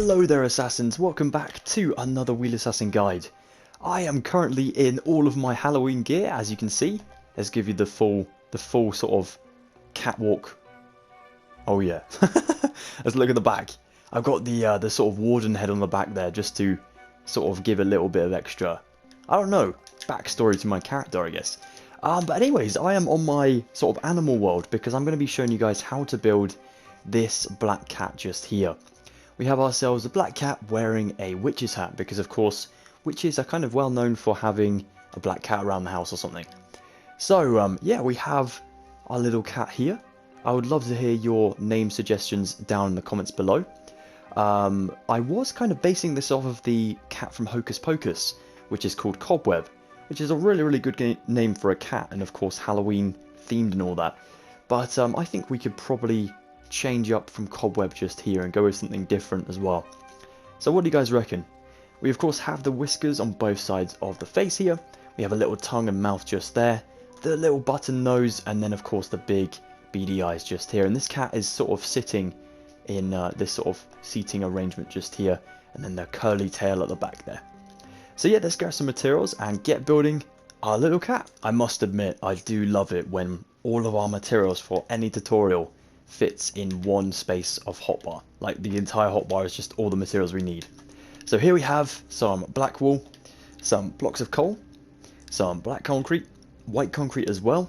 Hello there assassins, welcome back to another Wheelassassin guide. I am currently in all of my Halloween gear, as you can see. Let's give you the full sort of catwalk. Oh yeah. Let's look at the back. I've got the sort of warden head on the back there just to sort of give a little bit of extra, I don't know, backstory to my character, I guess. But anyways, I am on my sort of animal world because I'm going to be showing you guys how to build this black cat just here. We have ourselves a black cat wearing a witch's hat because, of course, witches are kind of well known for having a black cat around the house or something. So, yeah, we have our little cat here. I would love to hear your name suggestions down in the comments below. I was kind of basing this off of the cat from Hocus Pocus, which is called Cobweb, which is a really good name for a cat, and of course Halloween themed and all that. But I think we could probably change up from Cobweb just here and go with something different as well. So what do you guys reckon? We of course have the whiskers on both sides of the face here. We have a little tongue and mouth just there, the little button nose, and then of course the big beady eyes just here. And this cat is sort of sitting in this sort of seating arrangement just here, and then the curly tail at the back there. So yeah, let's grab some materials and get building our little cat. I must admit, I do love it when all of our materials for any tutorial fits in one space of hotbar. Like the entire hotbar is just all the materials we need. So here we have some black wool, some blocks of coal, some black concrete, white concrete as well,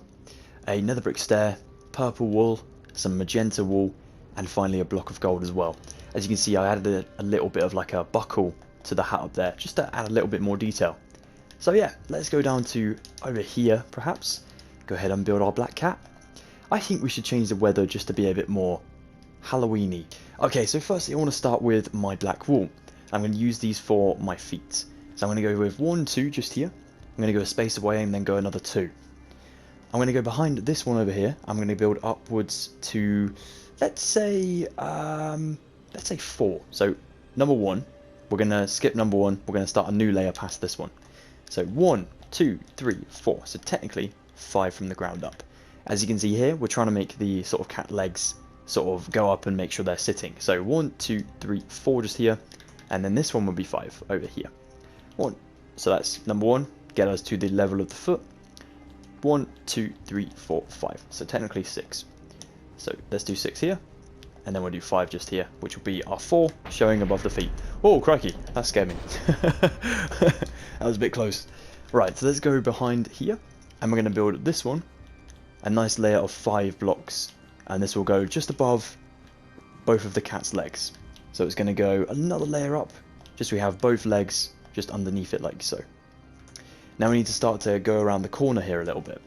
a nether brick stair, purple wool, some magenta wool, and finally a block of gold as well. As you can see, I added a little bit of like a buckle to the hat up there just to add a little bit more detail. So yeah, let's go down to over here perhaps, go ahead and build our black cat. I think we should change the weather just to be a bit more Halloweeny. Okay, so firstly I want to start with my black wool. I'm going to use these for my feet. So I'm going to go with 1, 2 just here. I'm going to go a space away and then go another 2. I'm going to go behind this one over here. I'm going to build upwards to, let's say 4. So number 1, we're going to skip number 1. We're going to start a new layer past this one. So 1, 2, 3, 4. So technically 5 from the ground up. As you can see here, we're trying to make the sort of cat legs sort of go up and make sure they're sitting. So 1, 2, 3, 4 just here, and then this one will be 5 over here. So that's number 1, get us to the level of the foot. 1, 2, 3, 4, 5. So technically 6. So let's do 6 here, and then we'll do 5 just here, which will be our 4 showing above the feet. Oh, crikey, that scared me. That was a bit close. Right, so let's go behind here, and we're going to build this one. A nice layer of 5 blocks, and this will go just above both of the cat's legs. So it's going to go another layer up, just so we have both legs just underneath it like so. Now we need to start to go around the corner here a little bit.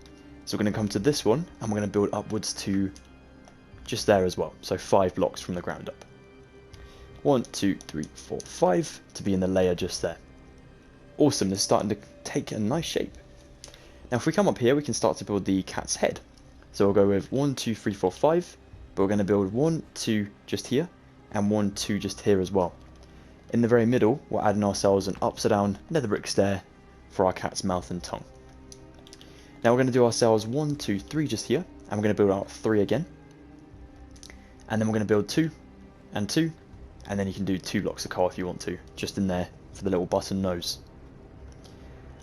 So we're going to come to this one, and we're going to build upwards to just there as well. So 5 blocks from the ground up. 1, 2, 3, 4, 5 to be in the layer just there. Awesome, this is starting to take a nice shape. Now if we come up here, we can start to build the cat's head. So we'll go with 1, 2, 3, 4, 5, but we're going to build 1, 2 just here, and 1, 2 just here as well. In the very middle, we're adding ourselves an upside down nether brick stair for our cat's mouth and tongue. Now we're going to do ourselves 1, 2, 3 just here, and we're going to build out 3 again. And then we're going to build 2 and 2, and then you can do 2 blocks of coal if you want to, just in there for the little button nose.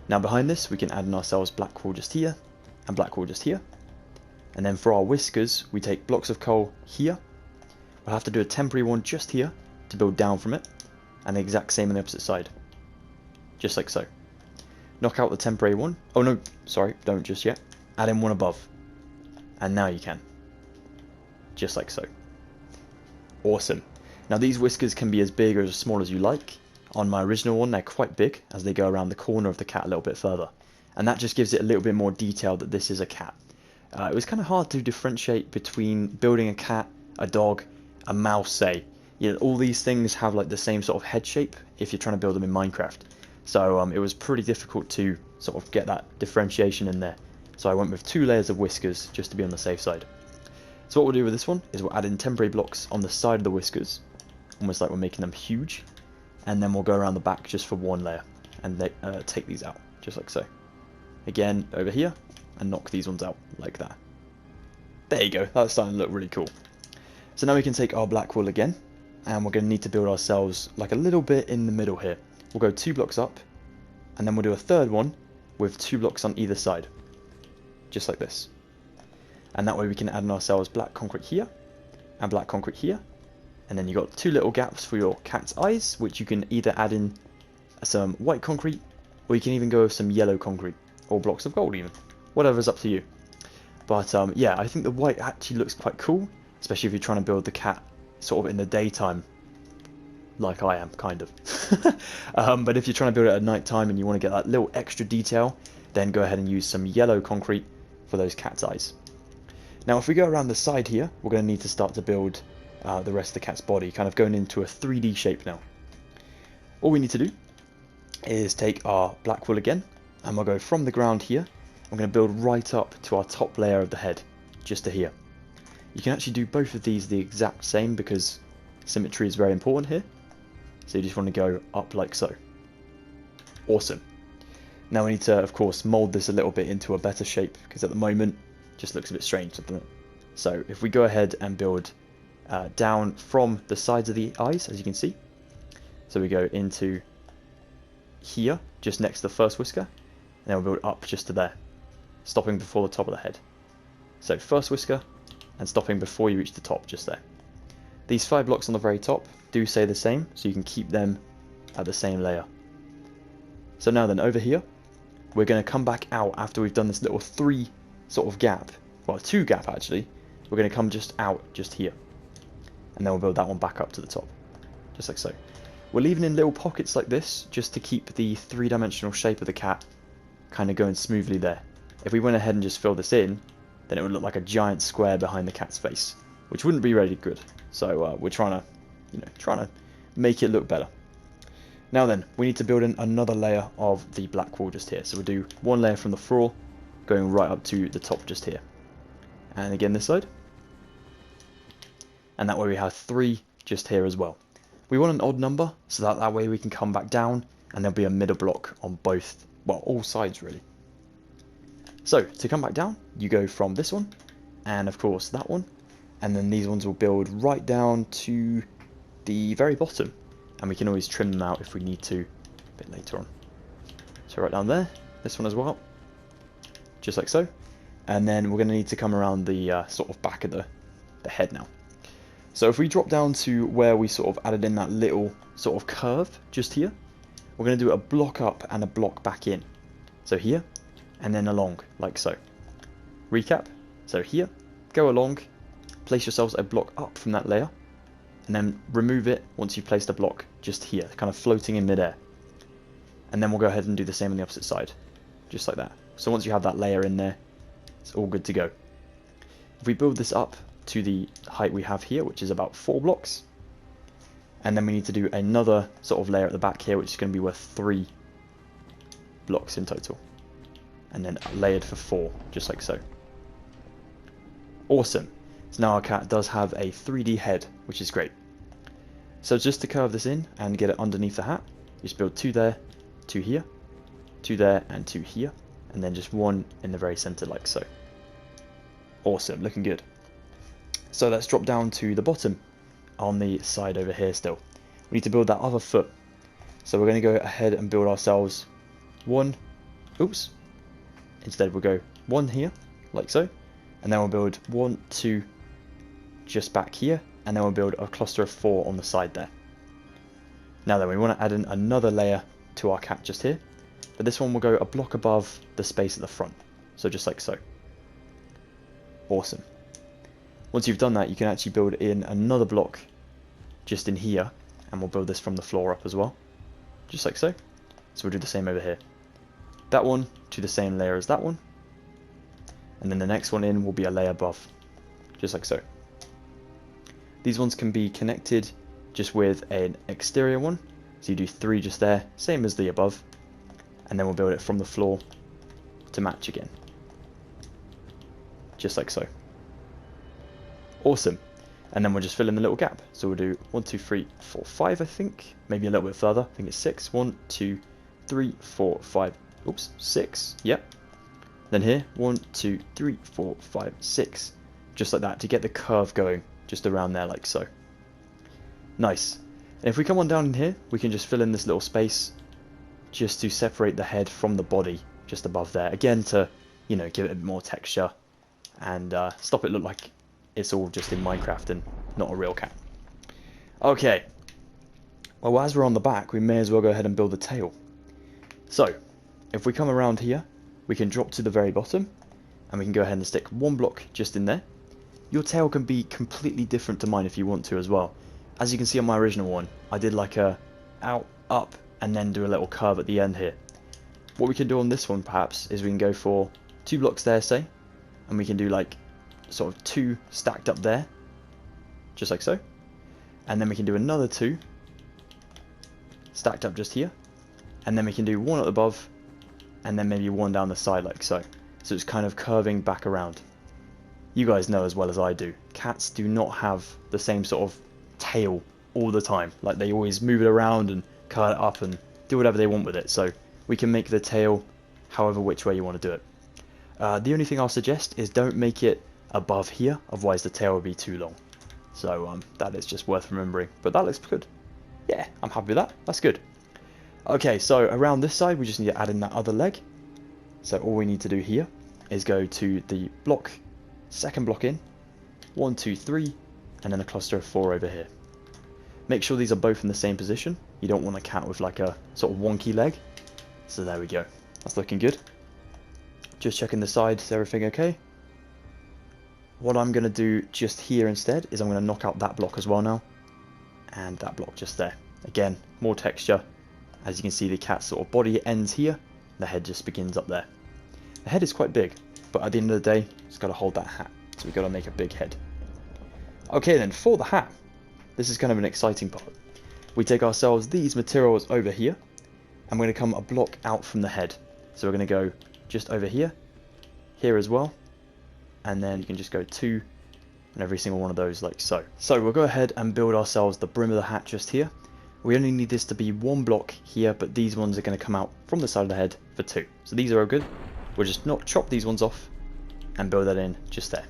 Now behind this, we can add in ourselves black wool just here, and black wool just here. And then for our whiskers, we take blocks of coal here. We'll have to do a temporary one just here to build down from it, and the exact same on the opposite side. Just like so. Knock out the temporary one. Oh no, sorry, don't just yet. Add in one above. And now you can. Just like so. Awesome. Now these whiskers can be as big or as small as you like. On my original one, they're quite big as they go around the corner of the cat a little bit further. And that just gives it a little bit more detail that this is a cat. It was kind of hard to differentiate between building a cat, a dog, a mouse, say. You know, all these things have like the same sort of head shape if you're trying to build them in Minecraft. So it was pretty difficult to sort of get that differentiation in there. So I went with 2 layers of whiskers just to be on the safe side. So what we'll do with this one is we'll add in temporary blocks on the side of the whiskers, almost like we're making them huge. And then we'll go around the back just for 1 layer and take these out, just like so. Again, over here, and knock these ones out like that. There you go, that's starting to look really cool. So now we can take our black wool again, and we're going to need to build ourselves like a little bit in the middle here. We'll go 2 blocks up, and then we'll do a third one with 2 blocks on either side, just like this. And that way we can add in ourselves black concrete here, and black concrete here, and then you've got 2 little gaps for your cat's eyes, which you can either add in some white concrete, or you can even go with some yellow concrete, or blocks of gold even. Whatever's up to you. But yeah, I think the white actually looks quite cool, especially if you're trying to build the cat sort of in the daytime, like I am, kind of. But if you're trying to build it at night time and you want to get that little extra detail, then go ahead and use some yellow concrete for those cat's eyes. Now if we go around the side here, we're going to need to start to build the rest of the cat's body, kind of going into a 3D shape now. All we need to do is take our black wool again, and we'll go from the ground here. I'm going to build right up to our top layer of the head, just to here. You can actually do both of these the exact same because symmetry is very important here. So you just want to go up like so. Awesome. Now we need to, of course, mold this a little bit into a better shape because at the moment it just looks a bit strange, doesn't it? So if we go ahead and build down from the sides of the eyes, as you can see. So we go into here, just next to the first whisker, and then we'll build up just to there, stopping before the top of the head. So first whisker, and stopping before you reach the top, just there. These 5 blocks on the very top do stay the same, so you can keep them at the same layer. So now then, over here, we're going to come back out after we've done this little 3 sort of gap, well 2 gap actually. We're going to come just out, just here, and then we'll build that one back up to the top, just like so. We're leaving in little pockets like this, just to keep the 3-dimensional shape of the cat kind of going smoothly there. If we went ahead and just filled this in, then it would look like a giant square behind the cat's face, which wouldn't be really good. So we're trying to make it look better. Now then, we need to build in another layer of the black wool just here. So we'll do 1 layer from the floor, going right up to the top just here. And again this side. And that way we have 3 just here as well. We want an odd number, so that way we can come back down, and there'll be a middle block on both, well, all sides really. So, to come back down, you go from this one, and of course that one, and then these ones will build right down to the very bottom, and we can always trim them out if we need to a bit later on. So right down there, this one as well, just like so, and then we're going to need to come around the sort of back of the head now. So if we drop down to where we sort of added in that little sort of curve just here, we're going to do a block up and a block back in. So here, and then along, like so. Recap, so here, go along, place yourselves a block up from that layer, and then remove it once you've placed a block just here, kind of floating in midair. And then we'll go ahead and do the same on the opposite side, just like that. So once you have that layer in there, it's all good to go. If we build this up to the height we have here, which is about 4 blocks, and then we need to do another sort of layer at the back here, which is going to be worth 3 blocks in total, and then layered for 4, just like so. Awesome. So now our cat does have a 3D head, which is great. So just to curve this in and get it underneath the hat, you just build 2 there, 2 here, 2 there, and 2 here, and then just 1 in the very center, like so. Awesome, looking good. So let's drop down to the bottom on the side over here still. We need to build that other foot. So we're going to go ahead and build ourselves 1, oops, instead we'll go 1 here, like so, and then we'll build 1, 2, just back here, and then we'll build a cluster of 4 on the side there. Now then, we want to add in another layer to our cat just here, but this one will go a block above the space at the front, so just like so. Awesome. Once you've done that, you can actually build in another block just in here, and we'll build this from the floor up as well, just like so. So we'll do the same over here. That one to the same layer as that one, and then the next one in will be a layer above, just like so. These ones can be connected just with an exterior one, so you do 3 just there, same as the above, and then we'll build it from the floor to match again, just like so. Awesome. And then we'll just fill in the little gap. So we'll do 1, 2, 3, 4, 5, I think. Maybe a little bit further. I think it's 6. 1, 2, 3, 4, 5. Oops, 6. Yep. Then here, 1, 2, 3, 4, 5, 6. Just like that to get the curve going just around there like so. Nice. And if we come on down in here, we can just fill in this little space just to separate the head from the body just above there. Again, to, you know, give it a bit more texture and stop it look like it's all just in Minecraft and not a real cat. Okay. Well, as we're on the back, we may as well go ahead and build the tail. So, if we come around here, we can drop to the very bottom, and we can go ahead and stick one block just in there. Your tail can be completely different to mine if you want to as well. As you can see on my original one, I did like a out, up, and then do a little curve at the end here. What we can do on this one perhaps is we can go for 2 blocks there, say, and we can do like sort of 2 stacked up there, just like so, and then we can do another 2 stacked up just here, and then we can do 1 up above, and then maybe 1 down the side like so. So it's kind of curving back around. You guys know as well as I do, cats do not have the same sort of tail all the time. Like, they always move it around and curl it up and do whatever they want with it. So we can make the tail however which way you want to do it. The only thing I'll suggest is don't make it above here, otherwise the tail will be too long. So that is just worth remembering. But that looks good. Yeah, I'm happy with that. That's good. Okay, so around this side we just need to add in that other leg. So all we need to do here is go to the block, second block in, 1, 2, 3, and then a cluster of 4 over here. Make sure these are both in the same position. You don't want a cat with like a sort of wonky leg. So there we go. That's looking good. Just checking the side, is everything okay? What I'm going to do just here instead is I'm going to knock out that block as well now. And that block just there. Again, more texture. As you can see, the cat's sort of body ends here. The head just begins up there. The head is quite big, but at the end of the day, it's got to hold that hat. So we've got to make a big head. Okay then, for the hat, this is kind of an exciting part. We take ourselves these materials over here, and we're going to come a block out from the head. So we're going to go just over here, here as well, and then you can just go 2 on every single one of those like so. So we'll go ahead and build ourselves the brim of the hat just here. We only need this to be 1 block here, but these ones are going to come out from the side of the head for 2. So these are all good. We'll just not chop these ones off and build that in just there.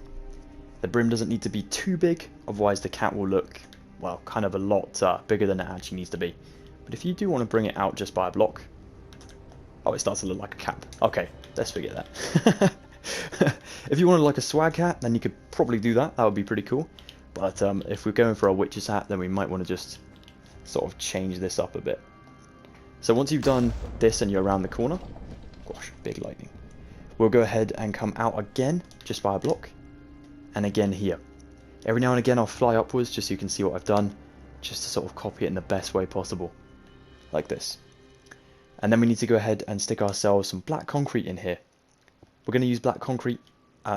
The brim doesn't need to be too big, otherwise the cat will look, well, kind of a lot bigger than it actually needs to be. But if you do want to bring it out just by a block, oh, it starts to look like a cap. Okay, let's forget that. If you wanted like a swag hat, then you could probably do that. That would be pretty cool. But if we're going for a witch's hat, then we might want to just sort of change this up a bit. So once you've done this and you're around the corner, gosh, big lightning, we'll go ahead and come out again just by a block, and again here. Every now and again I'll fly upwards just so you can see what I've done, just to sort of copy it in the best way possible, like this. And then we need to go ahead and stick ourselves some black concrete in here. We're going to use black concrete,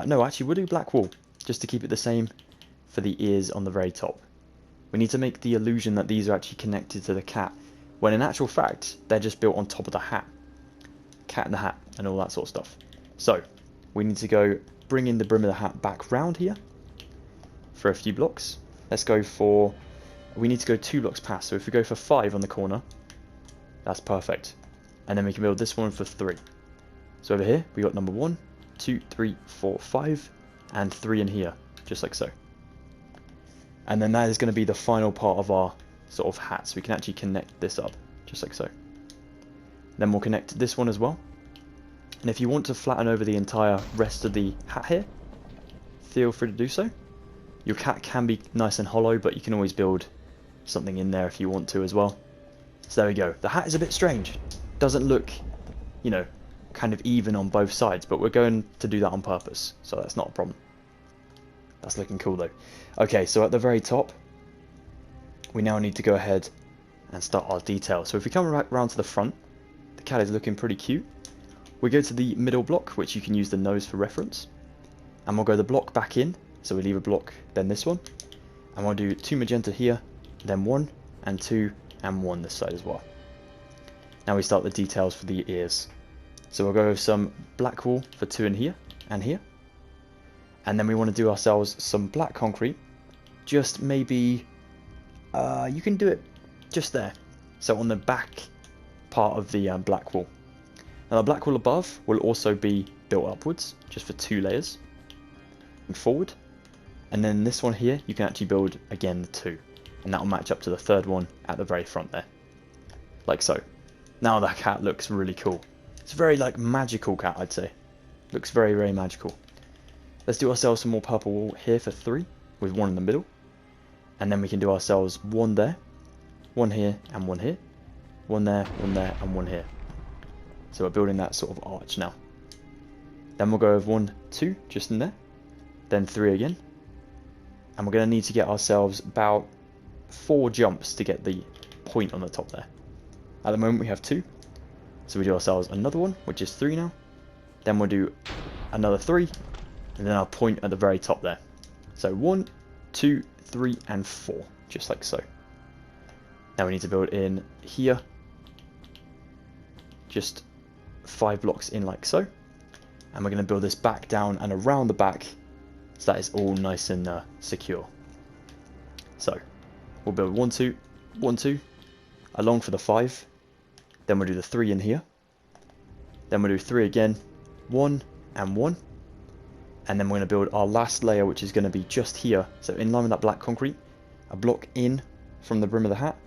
no actually we'll do black wool, just to keep it the same for the ears on the very top. We need to make the illusion that these are actually connected to the cat, when in actual fact, they're just built on top of the hat. Cat in the hat, and all that sort of stuff. So, we need to go bring in the brim of the hat back round here, for a few blocks. Let's go for, we need to go 2 blocks past, so if we go for 5 on the corner, that's perfect. And then we can build this one for 3. So over here, we got number 1, 2, 3, 4, 5, and 3 in here, just like so. And then that is going to be the final part of our sort of hat, so we can actually connect this up, just like so. Then we'll connect this one as well. And if you want to flatten over the entire rest of the hat here, feel free to do so. Your cat can be nice and hollow, but you can always build something in there if you want to as well. So there we go. The hat is a bit strange. Doesn't look, you know, kind of even on both sides, but we're going to do that on purpose, so that's not a problem. That's looking cool though. Okay, so at the very top, we now need to go ahead and start our detail. So if we come right round to the front, the cat is looking pretty cute. We go to the middle block, which you can use the nose for reference, and we'll go the block back in. So we leave a block, then this one, and we'll do 2 magenta here, then 1 and 2 and 1 this side as well. Now we start the details for the ears. So we'll go with some black wool for 2 in here and here. And then we want to do ourselves some black concrete, just maybe, you can do it just there, so on the back part of the black wool. Now the black wool above will also be built upwards, just for 2 layers, and forward. And then this one here, you can actually build again 2. and that'll match up to the third one at the very front there, like so. Now that cat looks really cool. It's a very like magical cat, I'd say. Looks very, very magical. Let's do ourselves some more purple wool here for 3, with 1 in the middle, and then we can do ourselves 1 there, 1 here, and 1 here, 1 there, 1 there, and 1 here. So we're building that sort of arch now. Then we'll go with 1, 2, just in there, then 3 again, and we're going to need to get ourselves about 4 jumps to get the point on the top there. At the moment we have 2, so we do ourselves another one, which is 3 now, then we'll do another 3, and then our point at the very top there. So 1, 2, 3, and 4, just like so. Now we need to build in here, just 5 blocks in like so, and we're going to build this back down and around the back, so that is all nice and secure. So we'll build 1, 2, 1, 2, along for the 5, then we'll do the 3 in here, then we'll do 3 again, 1 and 1, and then we're going to build our last layer, which is going to be just here, so in line with that black concrete, a block in from the brim of the hat,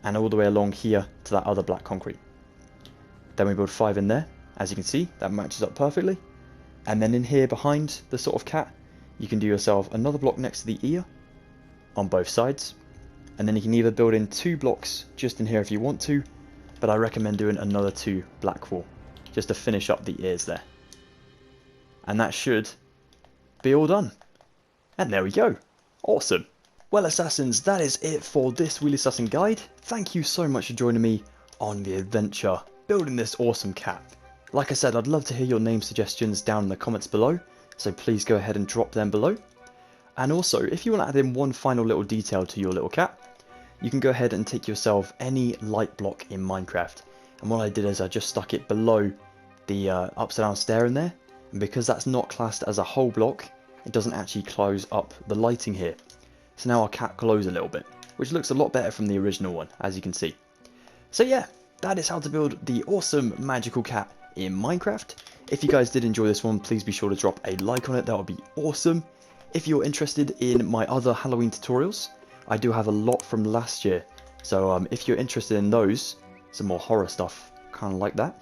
and all the way along here to that other black concrete. Then we build 5 in there, as you can see, that matches up perfectly, and then in here behind the sort of cat, you can do yourself another block next to the ear, on both sides, and then you can either build in 2 blocks just in here if you want to, but I recommend doing another 2 black wool, just to finish up the ears there. And that should be all done. And there we go. Awesome. Well, Assassins, that is it for this Wheelassassin guide. Thank you so much for joining me on the adventure, building this awesome cat. Like I said, I'd love to hear your name suggestions down in the comments below, so please go ahead and drop them below. And also, if you want to add in one final little detail to your little cat, you can go ahead and take yourself any light block in Minecraft. And what I did is I just stuck it below the upside down stair in there, and because that's not classed as a whole block, it doesn't actually close up the lighting here. So now our cat glows a little bit, which looks a lot better from the original one, as you can see. So yeah, that is how to build the awesome magical cat in Minecraft. If you guys did enjoy this one, please be sure to drop a like on it, that would be awesome. If you're interested in my other Halloween tutorials, I do have a lot from last year, so if you're interested in those, some more horror stuff, kind of like that,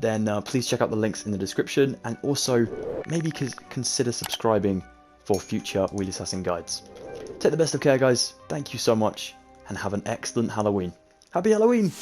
then please check out the links in the description, and also maybe consider subscribing for future Wheelassassin guides. Take the best of care, guys. Thank you so much, and have an excellent Halloween. Happy Halloween!